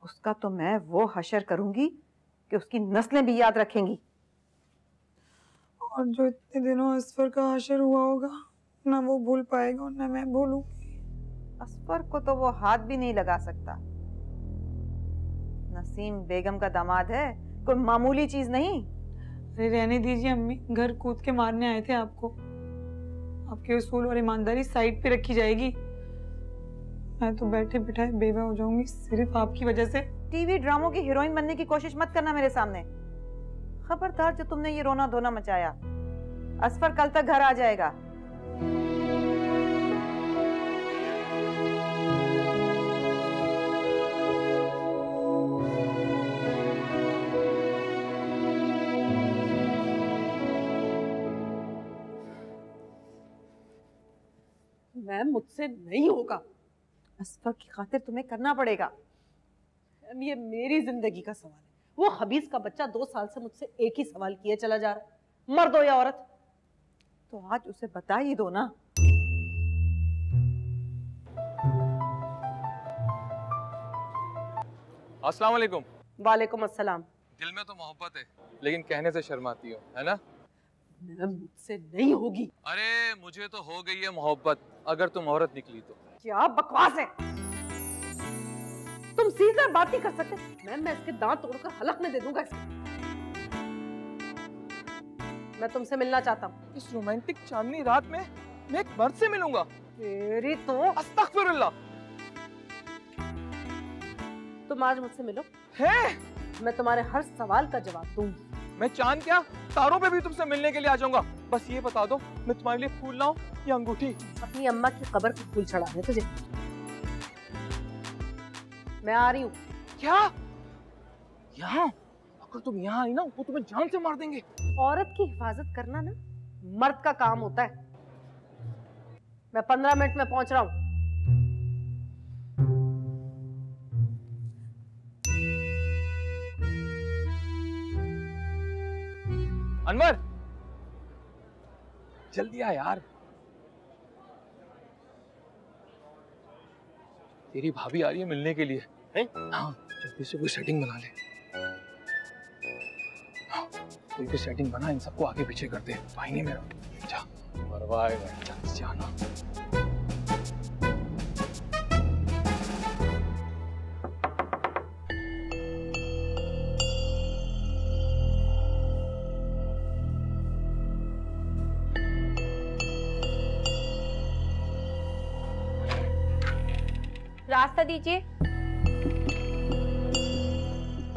उसका तो मैं वो हशर करूंगी कि उसकी नस्लें भी याद रखेंगी। और जो इतने दिनों असफर का हशर हुआ होगा, ना वो भूल पाएगा ना मैं भूलूंगी। असफर को तो वो हाथ भी नहीं लगा सकता। नसीम बेगम का दामाद है, कोई मामूली चीज नहीं। अरे रहने दीजिए अम्मी, घर कूद के मारने आए थे आपको। आपके उसूल और ईमानदारी साइड पे रखी जाएगी। मैं तो बैठे बिठाए बेवा हो जाऊंगी सिर्फ आपकी वजह से। टीवी ड्रामों की हीरोइन बनने की कोशिश मत करना मेरे सामने। खबरदार जो तुमने ये रोना धोना मचाया। असफर कल तक घर आ जाएगा। मैम मुझसे नहीं होगा। असफर की खातिर तुम्हें करना पड़ेगा। मैम ये मेरी जिंदगी का सवाल है। वो हबीज का बच्चा 2 साल से मुझसे एक ही सवाल किए चला जा रहा है, मर्द हो या औरत। तो आज उसे बता ही दो ना। अस्सलाम वालेकुम। वालेकुम अस्सलाम। दिल में तो मोहब्बत है, लेकिन कहने से शर्माती हो, है ना? मैम मुझसे नहीं होगी। अरे मुझे तो हो गई है मोहब्बत, अगर तुम औरत निकली तो। क्या बकवास है, तुम सीधे बात नहीं कर सकते। मैम मैं इसके दांत तोड़कर हलक में दे दूंगा इसको। मैं तुमसे मिलना चाहता हूँ। इस रोमांटिक चांदनी रात में मैं एक मर्द से मिलूंगा? तेरी तो अस्तगफिरुल्लाह। तुम आज मुझसे मिलो, है? मैं तुम्हारे हर सवाल का जवाब दूंगी। मैं चांद क्या तारों पे भी तुमसे मिलने के लिए आ जाऊंगा। बस ये बता दो, मैं तुम्हारे लिए फूल लाऊं या अंगूठी? अपनी अम्मा की कब्र पे फूल चढ़ाने तुझे। मैं आ रही हूँ। क्या? यहाँ? अगर तुम यहाँ आई ना, वो तुम्हें जान से मार देंगे। औरत की हिफाजत करना ना मर्द का काम होता है। मैं 15 मिनट में पहुंच रहा हूँ। अनवर, जल्दी आ यार। तेरी भाभी आ रही है मिलने के लिए। हैं? हाँ, जल्दी से कोई सेटिंग बना ले। हाँ, कोई भी सेटिंग बना, इन सबको आगे पीछे कर दे। भाई नहीं मेरा। जा, मरवा आएगा। जल्दी से आना। रास्ता दीजिए।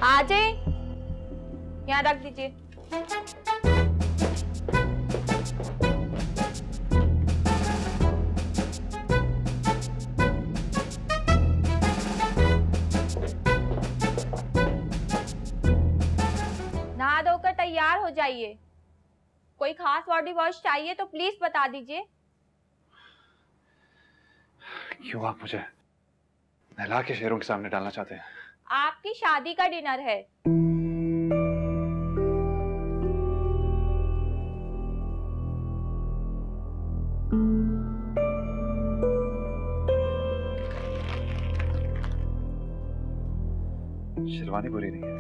आ जाए, यहाँ रख दीजिए। नहा धोकर तैयार हो जाइए। कोई खास बॉडी वॉश चाहिए तो प्लीज बता दीजिए। क्यों आप मुझे नहला के शेरों के सामने डालना चाहते हैं? आपकी शादी का डिनर है। शेरवानी बुरी नहीं है।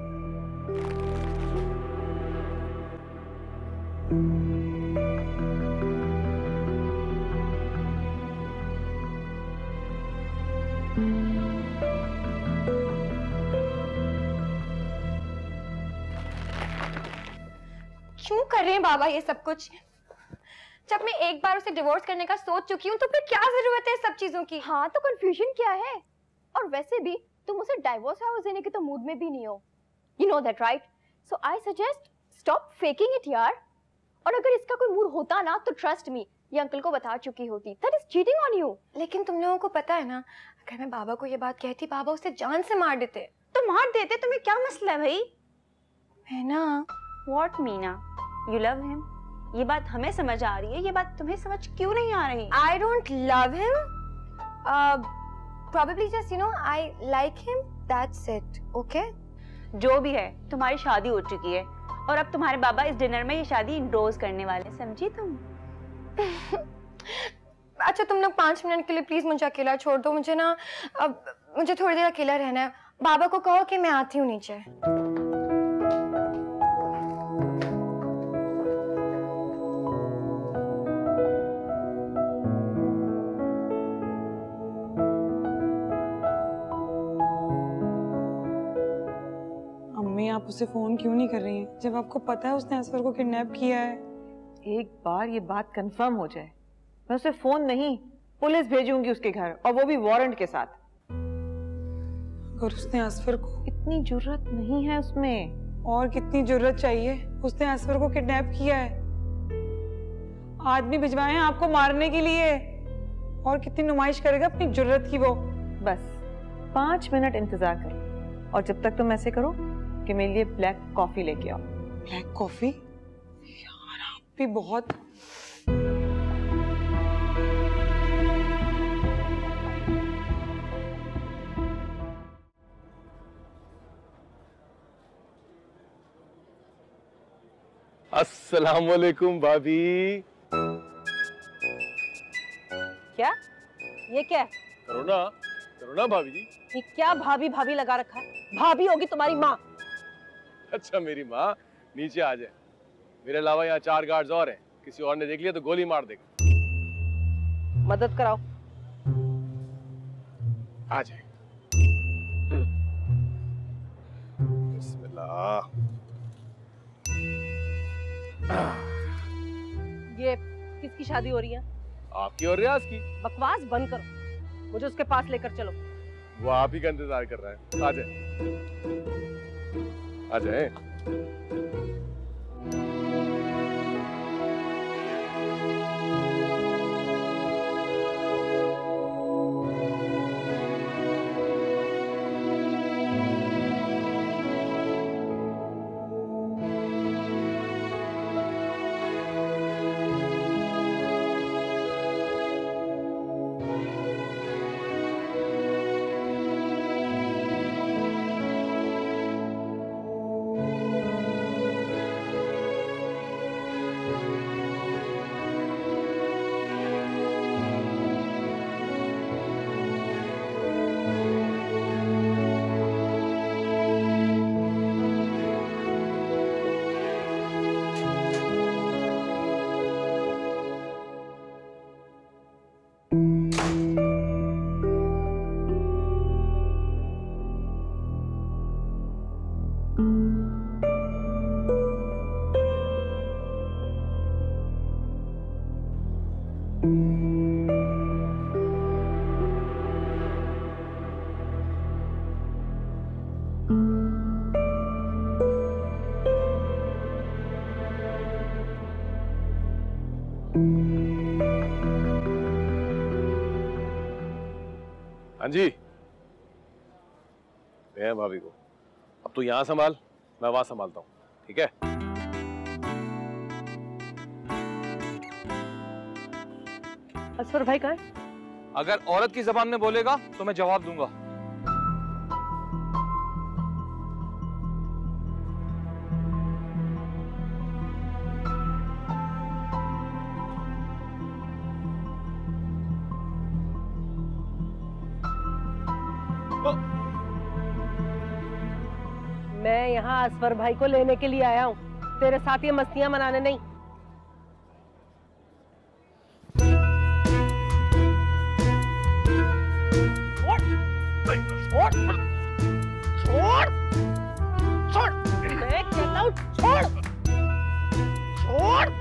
क्यों कर रहे हैं बाबा ये सब कुछ? जब मैं एक बार उसे डिवोर्स करने का सोच चुकी हूँ तो फिर क्या जरूरत है सब चीजों की? हाँ तो कंफ्यूजन क्या है? और वैसे भी तुम उसे डाइवोर्स हाउस देने के तो मूड में भी नहीं हो। You know that right? So I suggest stop faking it यार। और अगर इसका कोई मूड होता ना तो ट्रस्ट मी, ये अंकल को बता चुकी होती। That is cheating on you. लेकिन तुम लोगों को पता है ना, अगर मैं बाबा को ये बात कहती, बाबा उसे जान से मार देते। तो मार देते, तुम्हें क्या मसला है भाई? है ना? What Meena? You love him? ये बात हमें समझ आ रही है, ये बात तुम्हें समझ क्यों नहीं आ रही? I don't love him. Probably just you know I like him. That's it. Okay? जो भी है, तुम्हारी शादी हो चुकी है और अब तुम्हारे बाबा इस डिनर में ये शादी इंडोर्स करने वाले, समझी तुम? अच्छा तुम लोग 5 मिनट के लिए प्लीज मुझे अकेला छोड़ दो। मुझे ना अब मुझे थोड़ी देर अकेला रहना है। बाबा को कहो कि मैं आती हूँ नीचे। अम्मी आप उसे फोन क्यों नहीं कर रही हैं जब आपको पता है उसने असफर को किडनैप किया है? एक बार ये बात कंफर्म हो जाए, मैं उसे फोन नहीं पुलिस भेजूंगी उसके घर, और वो भी वारंट के साथ। और उसने असफर को, इतनी जुर्रत नहीं है उसमें। और कितनी जुर्रत चाहिए? उसने असफर को किडनैप किया है, आदमी भिजवाए हैं आपको मारने के लिए, और कितनी नुमाइश करेगा अपनी जुर्रत की वो। बस 5 मिनट इंतजार करो, और जब तक तुम ऐसे करो कि मेरे लिए ब्लैक कॉफी लेके आओ। Black coffee? यार आप भी बहुत। अस्सलाम वालेकुम भाभी। क्या? ये क्या है? करो ना भाभी जी। ये क्या भाभी भाभी लगा रखा है? भाभी होगी तुम्हारी माँ। अच्छा मेरी माँ, नीचे आ जाए। मेरे अलावा यहाँ 4 गार्ड्स और हैं, किसी और ने देख लिया तो गोली मार देगा। मदद कराओ। आ जाए। बिस्मिल्लाह। ये किसकी शादी हो रही है? आपकी और रियाज की। बकवास बंद करो, मुझे उसके पास लेकर चलो। वो आप ही का इंतजार कर रहा है। आ जाए, आ जाए। हाँ जी, मैं भाभी को अब तू यहाँ संभाल, मैं वहां संभालता हूँ, ठीक है? असफर भाई कहाँ है? अगर औरत की जबान में बोलेगा तो मैं जवाब दूंगा। मैं यहाँ असफर भाई को लेने के लिए आया हूँ, तेरे साथ ये मस्तियां मनाने नहीं। छोड़ छोड़ छोड़, मैं कहता हूँ छोड़ छोड़।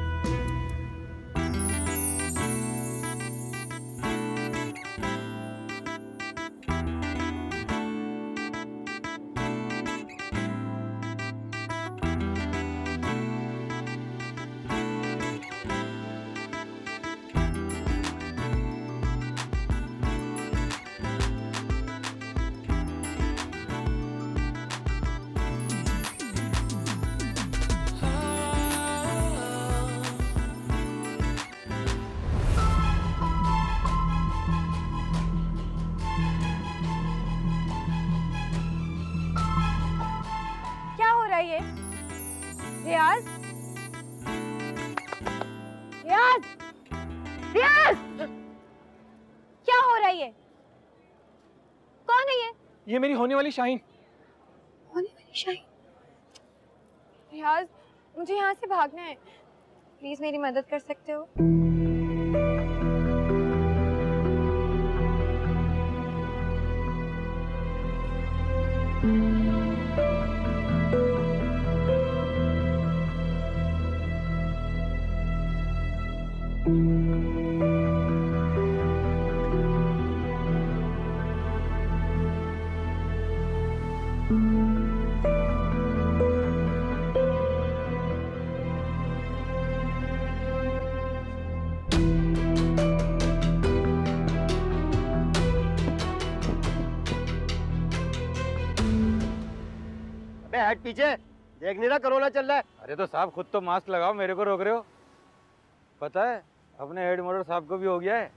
ये रियाज, रियाज, रियाज, क्या हो रहा है ये? कौन है ये? ये मेरी होने वाली शाहीन। होने वाली शाहीन? रियाज, मुझे यहाँ से भागना है, प्लीज मेरी मदद कर सकते हो? हट पीछे, देख नहीं रहा कोरोना चल रहा है। अरे तो साहब खुद तो मास्क लगाओ, मेरे को रोक रहे हो? पता है अपने हेड मोटर साहब को भी हो गया है।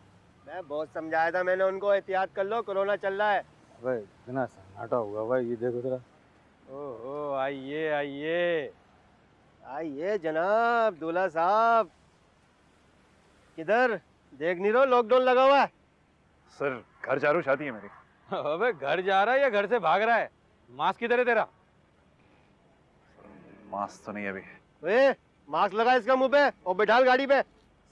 मैं बहुत समझाया था मैंने उनको, एहतियात कर लो कोरोना चल रहा है। भाई इतना सन्नाटा होगा भाई, ये देखो जरा। ओहो, आइए आइए आइए जनाब दूल्हा साहब। किधर देख नहीं रहो, लॉकडाउन लगा हुआ है। सर घर जा रहा हूँ, शादी है मेरी। अबे घर जा रहा है या घर से भाग रहा है? मास्क किधर है तेरा? मास्क तो नहीं अभी। ए, मास्क लगा इसका मुंह पे और बैठाल गाड़ी पे।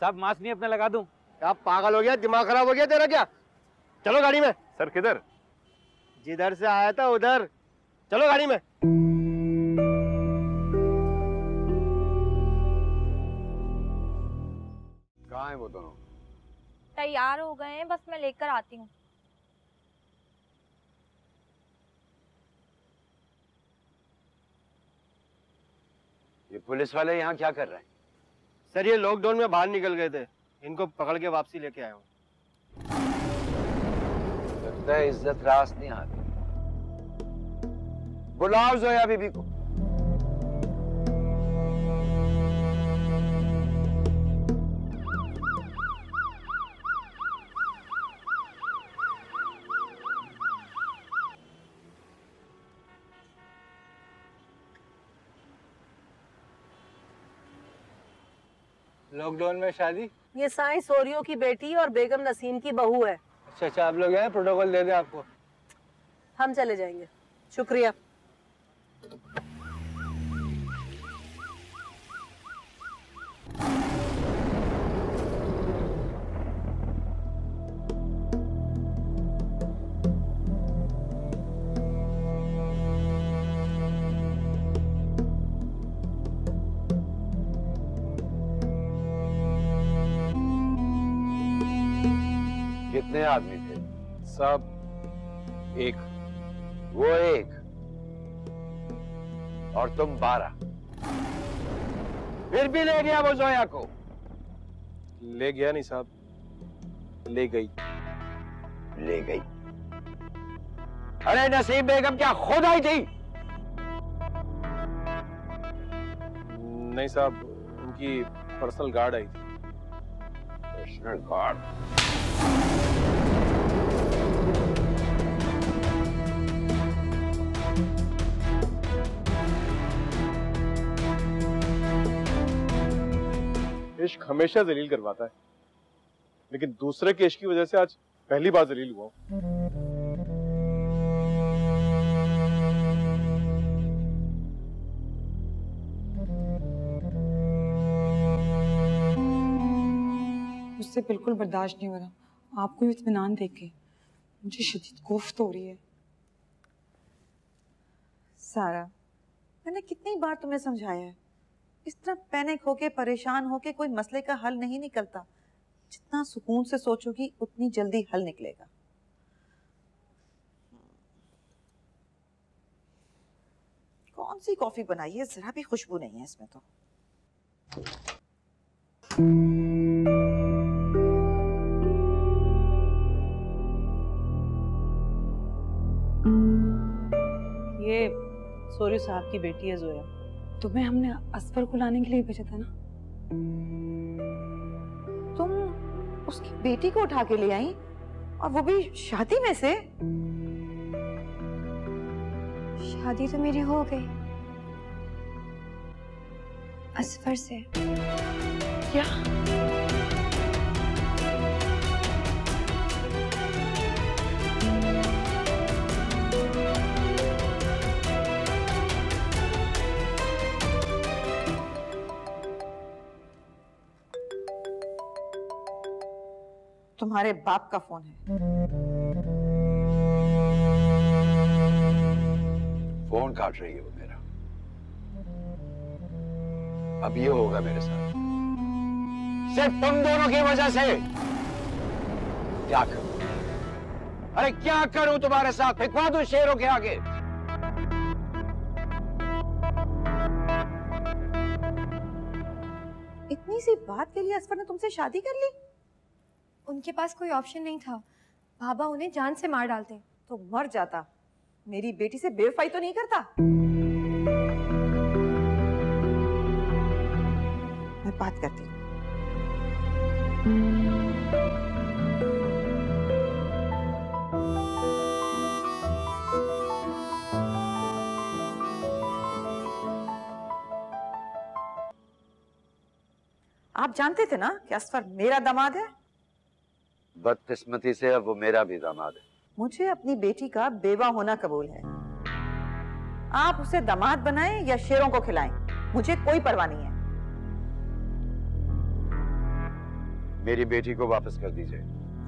सब मास्क नहीं अपने लगा दूं? क्या पागल हो गया, दिमाग खराब हो गया तेरा क्या? चलो गाड़ी में। सर किधर? जिधर से आया था उधर चलो गाड़ी में। वो दोनों? तैयार हो गए हैं, बस मैं लेकर आती हूँ। ये पुलिस वाले यहाँ क्या कर रहे हैं? सर ये लॉकडाउन में बाहर निकल गए थे, इनको पकड़ के वापसी लेके आया हूँ। लगता है इज्जत रास नहीं आती। बुलाओ जोया बीबी को। लॉकडाउन में शादी? ये साईं सोरियो की बेटी और बेगम नसीम की बहू है। अच्छा, आप लोग हैं, प्रोटोकॉल दे दे आपको। हम चले जाएंगे, शुक्रिया। कितने आदमी थे? सब एक। वो एक और तुम 12। फिर भी ले गया वो जोया को? ले गया नहीं साहब, ले गई। ले गई? अरे नसीब बेगम क्या खुद आई थी? नहीं साहब, उनकी पर्सनल गार्ड आई थी। Personal guard? इश्क हमेशा जलील करवाता है, लेकिन दूसरे के इश्क की वजह से आज पहली बार जलील हुआ हूं। मुझसे बिल्कुल बर्दाश्त नहीं हो रहा। आपको इत्मीनान देख के मुझे शदीद कोफ्त हो रही है। सारा, मैंने कितनी बार तुम्हें समझाया है, इस तरह पैनिक होके परेशान होके कोई मसले का हल नहीं निकलता। जितना सुकून से सोचोगी उतनी जल्दी हल निकलेगा। कौन सी कॉफी बनाई है, जरा भी खुशबू नहीं है इसमें तो। ये सोरी साहब की बेटी है जोया। तुम्हें हमने असफर को लाने के लिए भेजा था ना? तुम उसकी बेटी को उठा के ले आई, और वो भी शादी में से? शादी तो मेरी हो गई असफर से। क्या? तुम्हारे बाप का फोन है। फोन काट रही है वो मेरा। अब ये होगा मेरे साथ सिर्फ तुम दोनों की वजह से। क्या करूं? अरे क्या करूं तुम्हारे साथ? फेंकवा दूं शेरों के आगे? इतनी सी बात के लिए असफर ने तुमसे शादी कर ली? उनके पास कोई ऑप्शन नहीं था। बाबा उन्हें जान से मार डालते। तो मर जाता, मेरी बेटी से बेवफाई तो नहीं करता। मैं बात करती हूँ। आप जानते थे ना कि असफर मेरा दामाद है? बदकिस्मती से अब वो मेरा भी दामाद है। मुझे अपनी बेटी का बेवा होना कबूल है। आप उसे दामाद बनाएं या शेरों को खिलाएं, मुझे कोई परवाह नहीं है। मेरी बेटी को वापस कर दीजिए।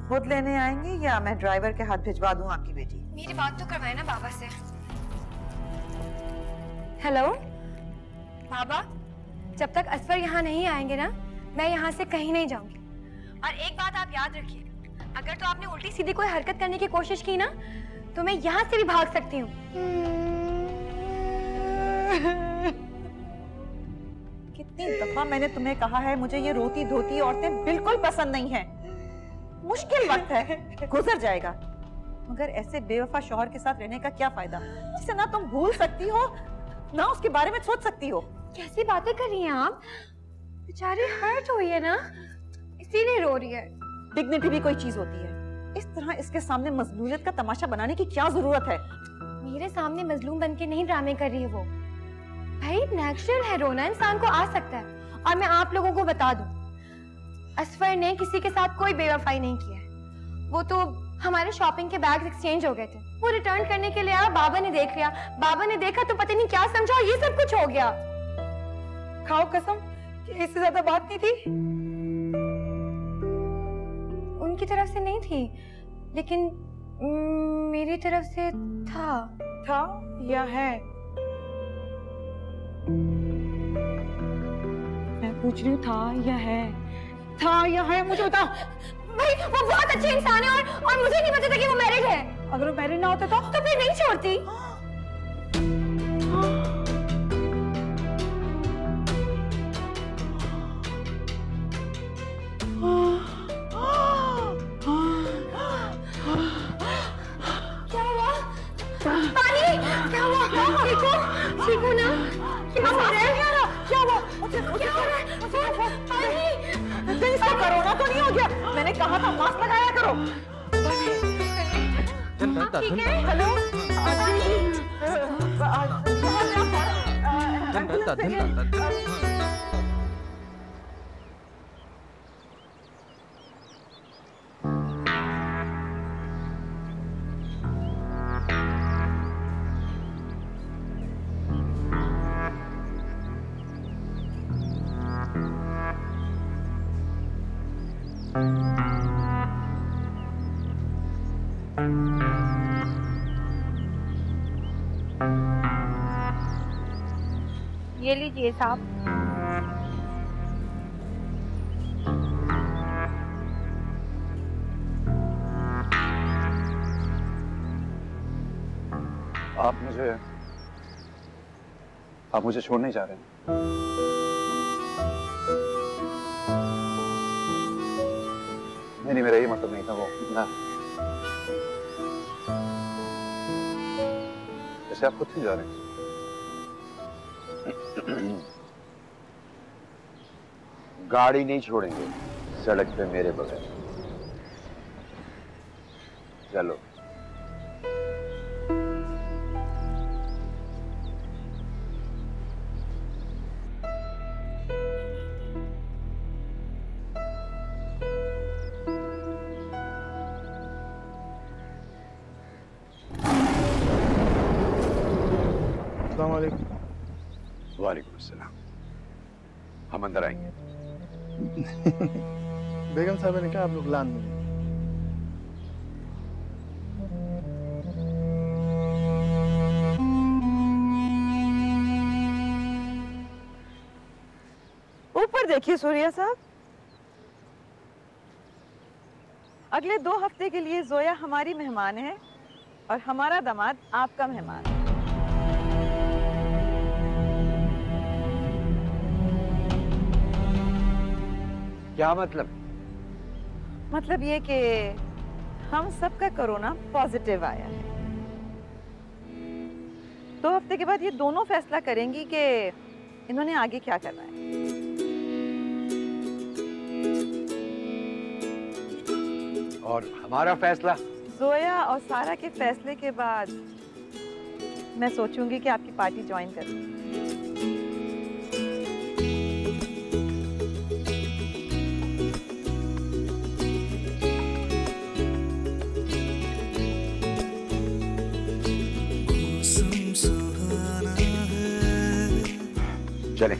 खुद लेने आएंगे या मैं ड्राइवर के हाथ भिजवा दूं आपकी बेटी? मेरी बात तो करवाए ना बाबा से। हेलो बाबा, जब तक असफर यहाँ नहीं आएंगे ना, मैं यहाँ से कहीं नहीं जाऊंगी। और एक बात आप याद रखिए, अगर तो आपने उल्टी सीधी कोई हरकत करने की कोशिश की ना, तो मैं यहाँ से भी भाग सकती हूँ। कितनी दफा मैंने तुम्हें कहा है, मुझे ये रोती धोती औरतें बिल्कुल पसंद नहीं है। मुश्किल वक्त है, गुजर जाएगा। मगर ऐसे बेवफा शौहर के साथ रहने का क्या फायदा, जिसे ना तुम भूल सकती हो ना उसके बारे में सोच सकती हो। कैसी बातें कर रही हैं आप? बेचारी हर्ट हुई है ना, इसीलिए रो रही है। डिग्निटी भी कोई चीज होती है। इस तरह इसके सामने मजलूमियत का तमाशा बनाने की क्या जरूरत है? मेरे सामने मजलूम बनके नहीं ड्रामे कर रही है वो। भाई नेचुरल है, रोना इंसान को आ सकता है। और मैं आप लोगों को बता दूं, असफर ने किसी के साथ कोई बेवफाई नहीं की है। वो तो हमारे शॉपिंग के बैग्स एक्सचेंज हो गए थे, वो रिटर्न करने के लिए आया, बाबा ने देख लिया, बाबा ने देखा तो पता नहीं क्या समझा और ये सब कुछ हो गया। खाओ कसम कि इससे ज्यादा बात नहीं थी। उनकी तरफ से नहीं थी, लेकिन मेरी तरफ से था या है? मैं पूछ रही हूँ था या है? था या है, मुझे बताओ। भाई वो बहुत अच्छे इंसान है और मुझे नहीं पता था कि वो मैरिड है। अगर वो मैरिड ना होता तो फिर नहीं छोड़ती। क्या हुआ? पानी? क्या हुआ? ठीक हो ना? क्या हो रहा है? क्या हुआ? क्या हो रहा है? पानी? इसका कोरोना तो नहीं हो गया? मैंने कहा था मास्क लगाया करो। ठीक है? हेलो? ये लीजिए साहब। आप मुझे छोड़ नहीं जा रहे हैं? नहीं, मेरा ये मतलब नहीं था। वो ना, जैसे आप खुद से जा रहे हैं। गाड़ी नहीं छोड़ेंगे सड़क पे मेरे बगैर। चलो। अस्सलाम वालेकुम। वालेकुम अस्सलाम। हम अंदर आएंगे। बेगम साहब ने कहा आप लोग लान में। ऊपर देखिए सूर्या साहब, अगले 2 हफ्ते के लिए जोया हमारी मेहमान है और हमारा दामाद आपका मेहमान है। क्या मतलब? मतलब ये कि हम सबका कोरोना पॉजिटिव आया है। 2 हफ्ते के बाद ये दोनों फैसला करेंगी कि इन्होंने आगे क्या करना है। और हमारा फैसला? जोया और सारा के फैसले के बाद मैं सोचूंगी कि आपकी पार्टी ज्वाइन करूं। चले।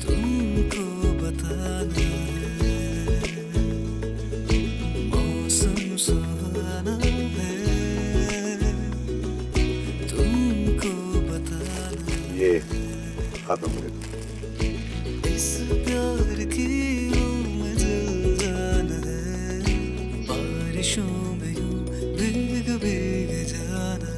तुमको बताना है, मौसम सुहाना है, तुमको बताना ये खत्म। इस प्यार की उम्र जाना है। बारिशों में यूं भीग भीग जाना